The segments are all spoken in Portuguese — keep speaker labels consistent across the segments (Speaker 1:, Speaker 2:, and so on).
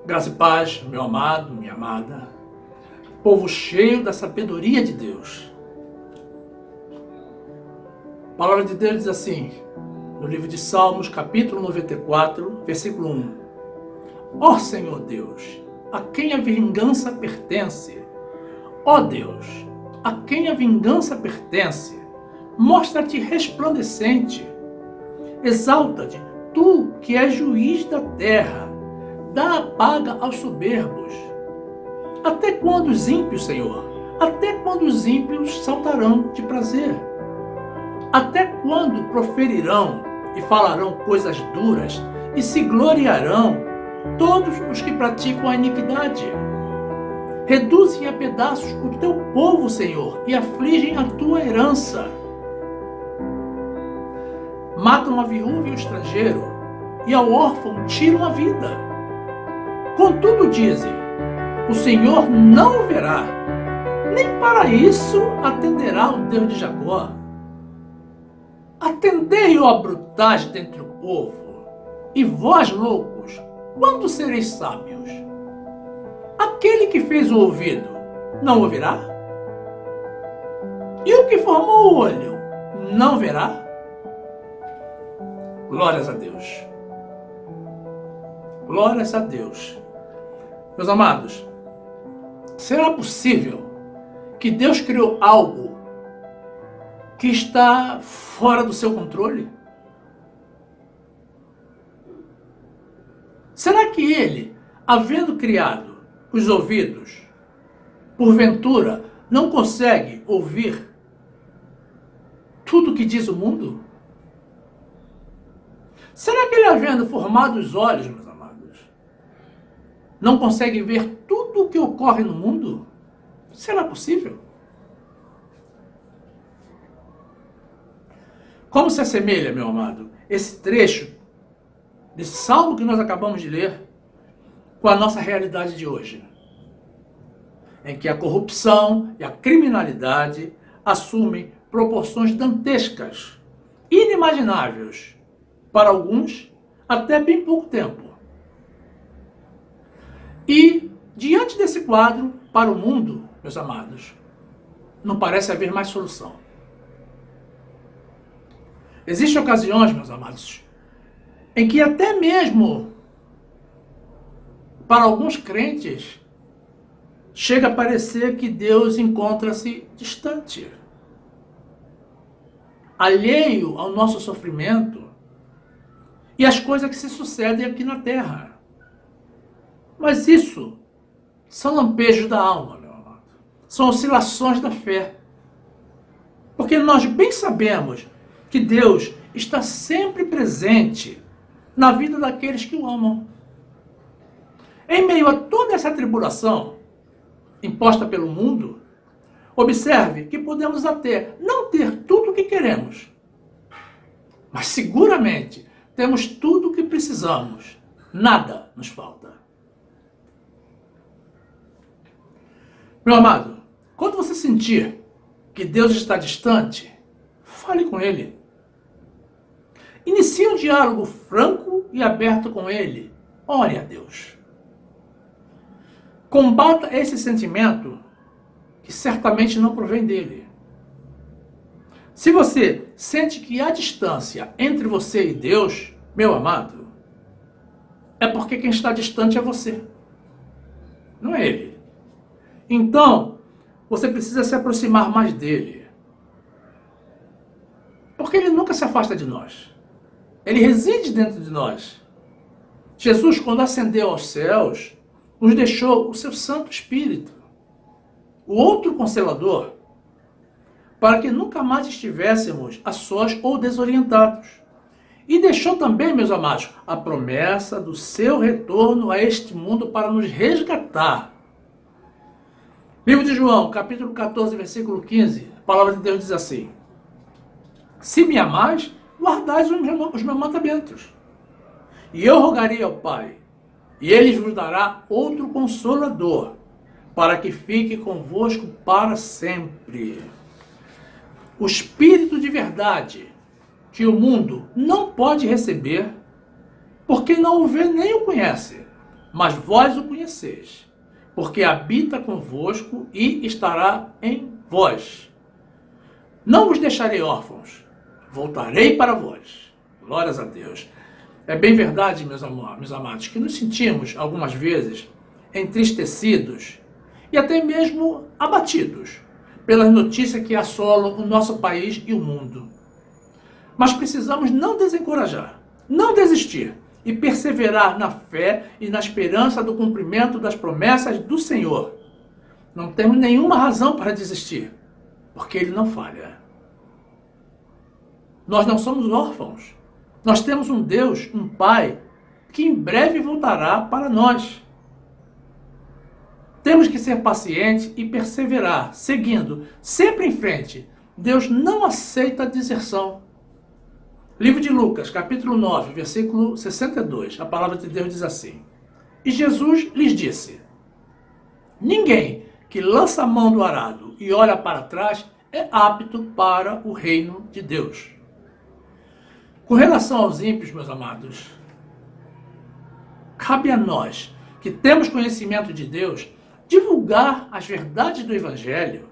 Speaker 1: Graça e paz, meu amado, minha amada, povo cheio da sabedoria de Deus. A palavra de Deus diz assim, no livro de Salmos, capítulo 94, versículo 1. Ó Senhor Deus, a quem a vingança pertence? Ó Deus, a quem a vingança pertence? Mostra-te resplandecente. Exalta-te, tu que és juiz da terra. Dá a paga aos soberbos. Até quando os ímpios, Senhor? Até quando os ímpios saltarão de prazer? Até quando proferirão e falarão coisas duras e se gloriarão todos os que praticam a iniquidade? Reduzem a pedaços o teu povo, Senhor, e afligem a tua herança. Matam a viúva e o estrangeiro, e ao órfão tiram a vida. Contudo dizem, o Senhor não o verá, nem para isso atenderá o Deus de Jacó. Atendei, ó brutais dentre o povo, e vós, loucos, quando sereis sábios? Aquele que fez o ouvido, não ouvirá? E o que formou o olho, não verá? Glórias a Deus. Glórias a Deus. Meus amados, será possível que Deus criou algo que está fora do seu controle? Será que Ele, havendo criado os ouvidos, porventura não consegue ouvir tudo que diz o mundo? Será que Ele, havendo formado os olhos, meus amados, não consegue ver tudo o que ocorre no mundo? Será possível? Como se assemelha, meu amado, esse trecho desse salmo que nós acabamos de ler com a nossa realidade de hoje, em que a corrupção e a criminalidade assumem proporções dantescas, inimagináveis, para alguns, até bem pouco tempo. E, diante desse quadro, para o mundo, meus amados, não parece haver mais solução. Existem ocasiões, meus amados, em que até mesmo para alguns crentes chega a parecer que Deus encontra-se distante, alheio ao nosso sofrimento e às coisas que se sucedem aqui na terra. Mas isso são lampejos da alma, meu amado. São oscilações da fé. Porque nós bem sabemos que Deus está sempre presente na vida daqueles que o amam. Em meio a toda essa tribulação imposta pelo mundo, observe que podemos até não ter tudo o que queremos, mas seguramente temos tudo o que precisamos. Nada nos falta. Meu amado, quando você sentir que Deus está distante, fale com Ele. Inicie um diálogo franco e aberto com Ele. Ore a Deus. Combata esse sentimento que certamente não provém dele. Se você sente que há distância entre você e Deus, meu amado, é porque quem está distante é você, não é Ele. Então, você precisa se aproximar mais dele. Porque Ele nunca se afasta de nós. Ele reside dentro de nós. Jesus, quando ascendeu aos céus, nos deixou o seu Santo Espírito, o outro Consolador, para que nunca mais estivéssemos a sós ou desorientados. E deixou também, meus amados, a promessa do seu retorno a este mundo para nos resgatar. Livro de João, capítulo 14, versículo 15, a palavra de Deus diz assim: se me amais, guardais os meus mandamentos. E eu rogarei ao Pai, e Ele vos dará outro Consolador, para que fique convosco para sempre. O Espírito de verdade, que o mundo não pode receber, porque não o vê nem o conhece, mas vós o conheceis, porque habita convosco e estará em vós. Não vos deixarei órfãos, voltarei para vós. Glórias a Deus. É bem verdade, meus amados, que nos sentimos, algumas vezes, entristecidos e até mesmo abatidos pelas notícias que assolam o nosso país e o mundo. Mas precisamos não desencorajar, não desistir e perseverar na fé e na esperança do cumprimento das promessas do Senhor. Não temos nenhuma razão para desistir, porque Ele não falha. Nós não somos órfãos. Nós temos um Deus, um Pai, que em breve voltará para nós. Temos que ser pacientes e perseverar, seguindo, sempre em frente. Deus não aceita deserção. Livro de Lucas, capítulo 9, versículo 62, a palavra de Deus diz assim: E Jesus lhes disse: Ninguém que lança a mão do arado e olha para trás é apto para o reino de Deus. Com relação aos ímpios, meus amados, cabe a nós, que temos conhecimento de Deus, divulgar as verdades do Evangelho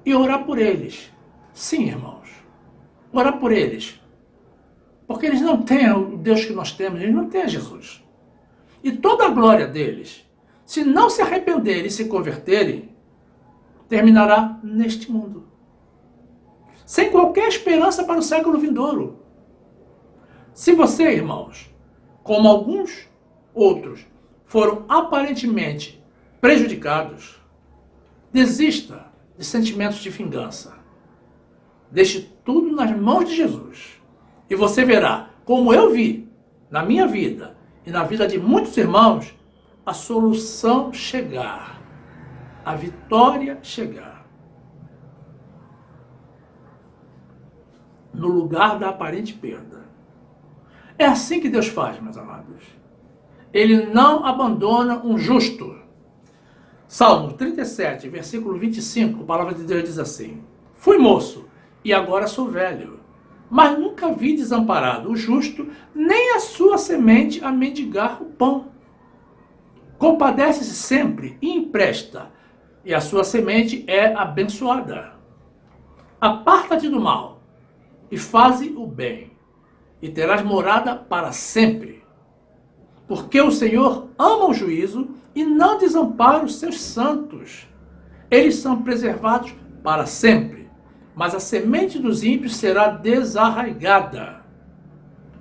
Speaker 1: e orar por eles. Sim, irmãos, orar por eles. Porque eles não têm o Deus que nós temos, eles não têm Jesus. E toda a glória deles, se não se arrependerem e se converterem, terminará neste mundo. Sem qualquer esperança para o século vindouro. Se você, irmãos, como alguns outros, foram aparentemente prejudicados, desista de sentimentos de vingança. Deixe tudo nas mãos de Jesus. E você verá, como eu vi na minha vida e na vida de muitos irmãos, a solução chegar, a vitória chegar. No lugar da aparente perda. É assim que Deus faz, meus amados. Ele não abandona um justo. Salmo 37, versículo 25, a palavra de Deus diz assim: Fui moço e agora sou velho, mas nunca vi desamparado o justo, nem a sua semente a mendigar o pão. Compadece-se sempre e empresta, e a sua semente é abençoada. Aparta-te do mal e faze o bem, e terás morada para sempre. Porque o Senhor ama o juízo e não desampara os seus santos. Eles são preservados para sempre, mas a semente dos ímpios será desarraigada.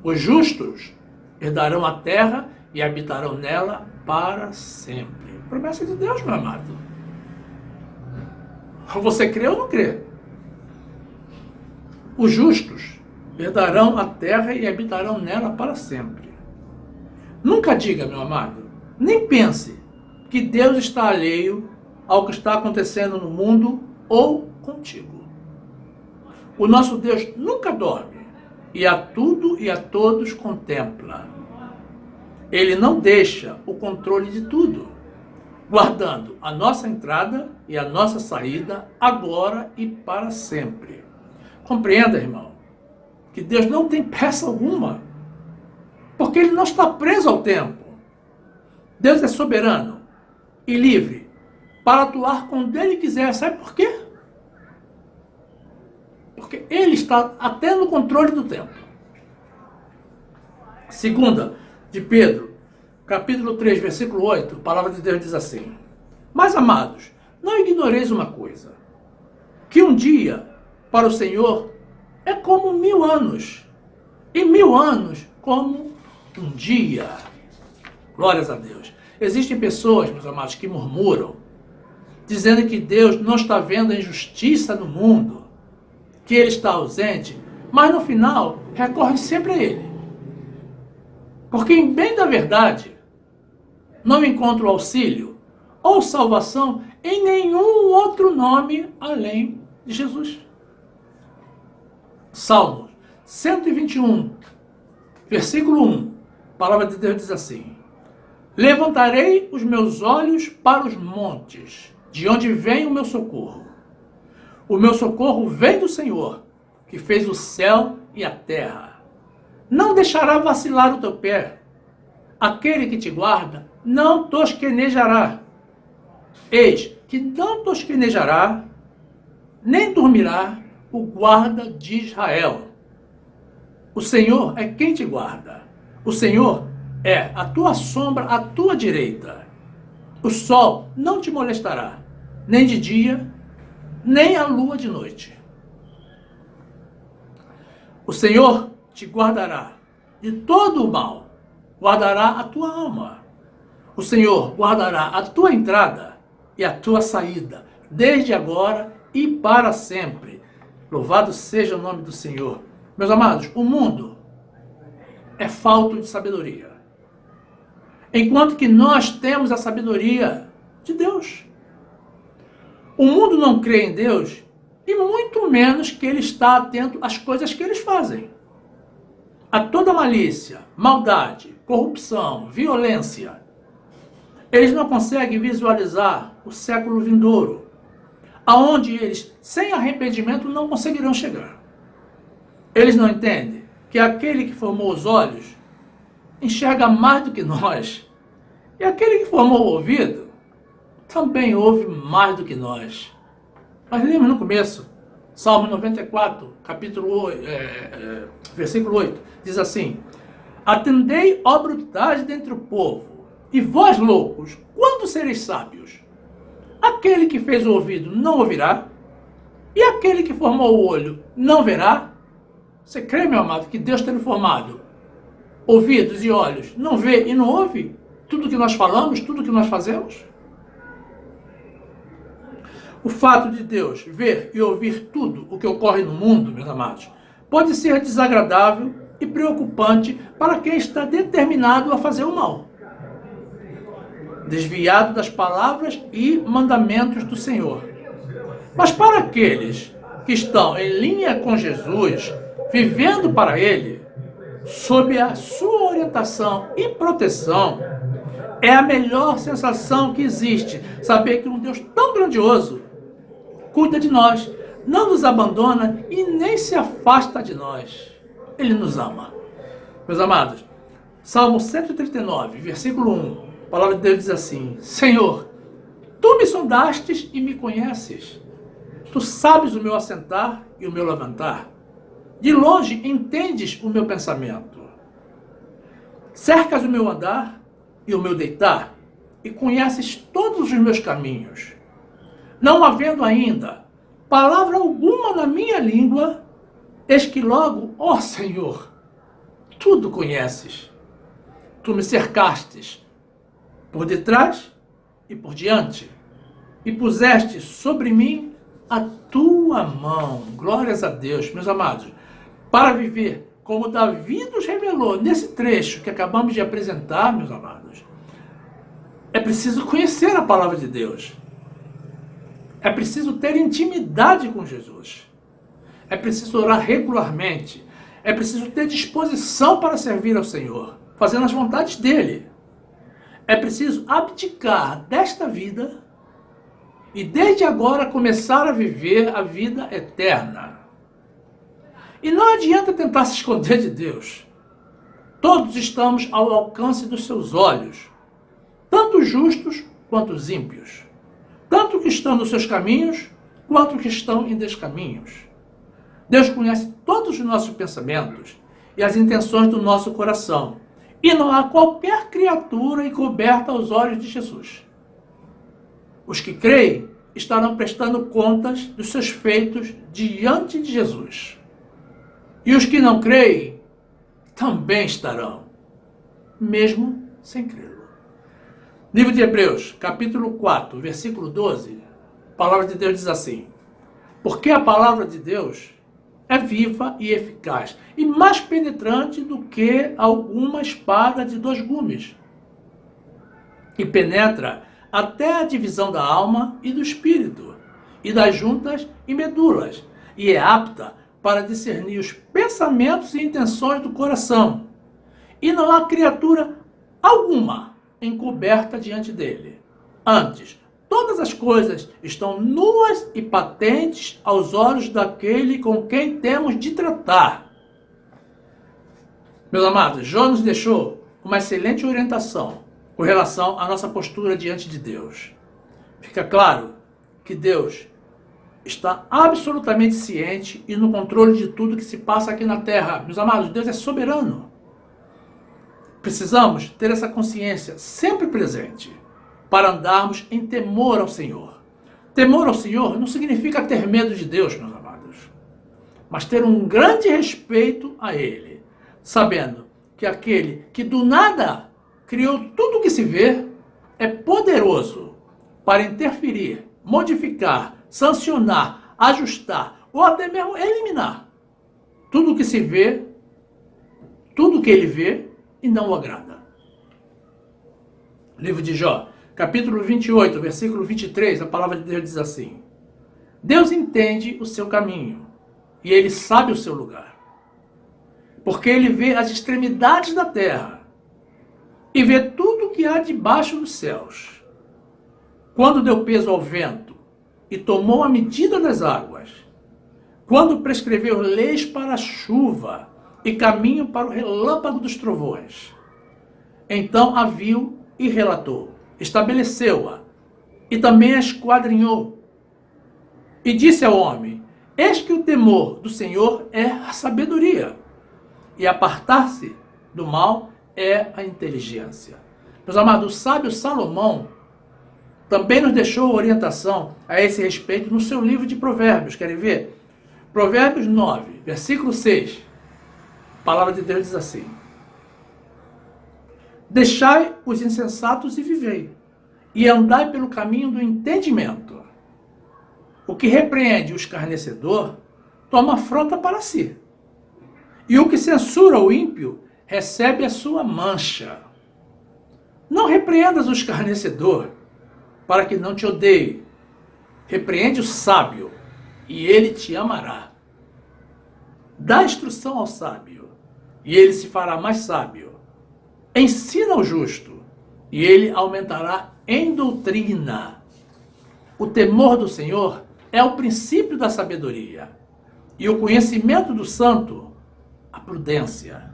Speaker 1: Os justos herdarão a terra e habitarão nela para sempre. Promessa de Deus, meu amado. Você crê ou não crê? Os justos herdarão a terra e habitarão nela para sempre. Nunca diga, meu amado, nem pense que Deus está alheio ao que está acontecendo no mundo ou contigo. O nosso Deus nunca dorme e a tudo e a todos contempla. Ele não deixa o controle de tudo, guardando a nossa entrada e a nossa saída agora e para sempre. Compreenda, irmão, que Deus não tem pressa alguma, porque Ele não está preso ao tempo. Deus é soberano e livre para atuar quando Ele quiser. Sabe por quê? Porque Ele está até no controle do tempo. Segunda de Pedro, capítulo 3, versículo 8, a palavra de Deus diz assim: Mas, amados, não ignoreis uma coisa, que um dia para o Senhor é como 1000 anos, e 1000 anos como um dia. Glórias a Deus. Existem pessoas, meus amados, que murmuram, dizendo que Deus não está vendo a injustiça no mundo, que Ele está ausente, mas no final recorre sempre a Ele. Porque em bem da verdade, não encontro auxílio ou salvação em nenhum outro nome além de Jesus. Salmos 121, versículo 1, a palavra de Deus diz assim: Levantarei os meus olhos para os montes, de onde vem o meu socorro. O meu socorro vem do Senhor, que fez o céu e a terra, não deixará vacilar o teu pé. Aquele que te guarda não tosquenejará. Eis que não tosquenejará, nem dormirá o guarda de Israel. O Senhor é quem te guarda. O Senhor é a tua sombra à tua direita. O sol não te molestará, nem de dia, nem a lua de noite. O Senhor te guardará de todo o mal, guardará a tua alma. O Senhor guardará a tua entrada e a tua saída, desde agora e para sempre. Louvado seja o nome do Senhor. Meus amados, o mundo é falto de sabedoria, enquanto que nós temos a sabedoria de Deus. O mundo não crê em Deus e muito menos que ele está atento às coisas que eles fazem. A toda malícia, maldade, corrupção, violência. Eles não conseguem visualizar o século vindouro, aonde eles, sem arrependimento, não conseguirão chegar. Eles não entendem que aquele que formou os olhos enxerga mais do que nós, e aquele que formou o ouvido também ouve mais do que nós. Nós lemos no começo, Salmo 94, versículo 8, diz assim: Atendei, ó brutais dentre o povo, e vós, loucos, quando sereis sábios? Aquele que fez o ouvido não ouvirá, e aquele que formou o olho não verá? Você crê, meu amado, que Deus tem formado ouvidos e olhos, não vê e não ouve tudo que nós falamos, tudo que nós fazemos? O fato de Deus ver e ouvir tudo o que ocorre no mundo, meus amados, pode ser desagradável e preocupante para quem está determinado a fazer o mal, desviado das palavras e mandamentos do Senhor. Mas para aqueles que estão em linha com Jesus, vivendo para Ele, sob a sua orientação e proteção, é a melhor sensação que existe, saber que um Deus tão grandioso cuida de nós, não nos abandona e nem se afasta de nós. Ele nos ama. Meus amados, Salmo 139, versículo 1, a palavra de Deus diz assim: Senhor, Tu me sondastes e me conheces. Tu sabes o meu assentar e o meu levantar. De longe entendes o meu pensamento. Cercas o meu andar e o meu deitar, e conheces todos os meus caminhos. Não havendo ainda palavra alguma na minha língua, eis que logo, ó Senhor, tudo conheces. Tu me cercastes por detrás e por diante, e puseste sobre mim a tua mão. Glórias a Deus, meus amados. Para viver como Davi nos revelou nesse trecho que acabamos de apresentar, meus amados, é preciso conhecer a palavra de Deus. É preciso ter intimidade com Jesus. É preciso orar regularmente. É preciso ter disposição para servir ao Senhor, fazendo as vontades dele. É preciso abdicar desta vida e desde agora começar a viver a vida eterna. E não adianta tentar se esconder de Deus. Todos estamos ao alcance dos seus olhos, tanto os justos quanto os ímpios, tanto que estão nos seus caminhos, quanto que estão em descaminhos. Deus conhece todos os nossos pensamentos e as intenções do nosso coração, e não há qualquer criatura encoberta aos olhos de Jesus. Os que creem estarão prestando contas dos seus feitos diante de Jesus. E os que não creem também estarão, mesmo sem crê-lo. Livro de Hebreus, capítulo 4, versículo 12, a palavra de Deus diz assim: Porque a palavra de Deus é viva e eficaz, e mais penetrante do que alguma espada de 2 gumes, e penetra até a divisão da alma e do espírito, e das juntas e medulas, e é apta para discernir os pensamentos e intenções do coração. E não há criatura alguma encoberta diante dele. Antes, todas as coisas estão nuas e patentes aos olhos daquele com quem temos de tratar. Meus amados, Jó nos deixou uma excelente orientação com relação à nossa postura diante de Deus. Fica claro que Deus está absolutamente ciente e no controle de tudo que se passa aqui na terra. Meus amados, Deus é soberano. Precisamos ter essa consciência sempre presente para andarmos em temor ao Senhor. Temor ao Senhor não significa ter medo de Deus, meus amados, mas ter um grande respeito a Ele, sabendo que aquele que do nada criou tudo o que se vê é poderoso para interferir, modificar, sancionar, ajustar ou até mesmo eliminar tudo o que se vê, tudo o que ele vê e não o agrada. Livro de Jó, capítulo 28, versículo 23, a palavra de Deus diz assim: Deus entende o seu caminho e ele sabe o seu lugar, porque ele vê as extremidades da terra e vê tudo o que há debaixo dos céus. Quando deu peso ao vento e tomou a medida das águas, quando prescreveu leis para a chuva e caminho para o relâmpago dos trovões, então a viu e relatou, estabeleceu-a e também a esquadrinhou. E disse ao homem: eis que o temor do Senhor é a sabedoria, e apartar-se do mal é a inteligência. Meus amados, o sábio Salomão também nos deixou orientação a esse respeito no seu livro de Provérbios. Querem ver? Provérbios 9, versículo 6. A palavra de Deus diz assim: deixai os insensatos e vivei, e andai pelo caminho do entendimento. O que repreende o escarnecedor toma afronta para si, e o que censura o ímpio recebe a sua mancha. Não repreendas o escarnecedor, para que não te odeie. Repreende o sábio, e ele te amará. Dá instrução ao sábio, e ele se fará mais sábio. Ensina ao justo, e ele aumentará em doutrina. O temor do Senhor é o princípio da sabedoria, e o conhecimento do santo, a prudência.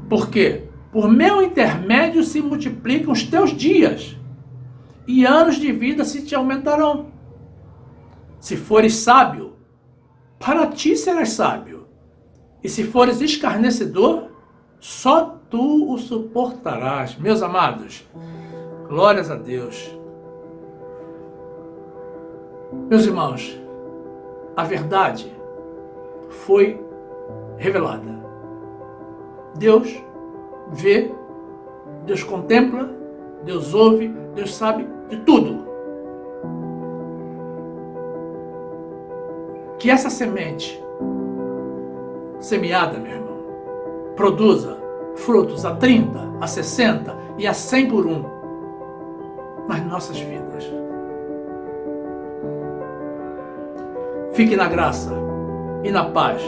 Speaker 1: Porque por meu intermédio se multiplicam os teus dias, e anos de vida se te aumentarão. Se fores sábio, para ti serás sábio, e se fores escarnecedor, só tu o suportarás. Meus amados, glórias a Deus. Meus irmãos, a verdade foi revelada. Deus vê, Deus contempla, Deus ouve, Deus sabe de tudo. Que essa semente semeada, meu irmão, produza frutos a 30, a 60 e a 100 por um nas nossas vidas. Fique na graça e na paz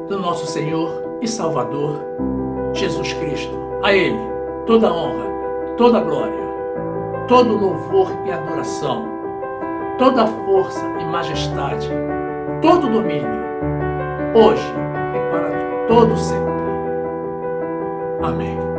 Speaker 1: do nosso Senhor e Salvador, Jesus Cristo. A Ele toda a honra, toda a glória, todo louvor e adoração, toda a força e majestade, todo o domínio, hoje e para todo sempre. Amém.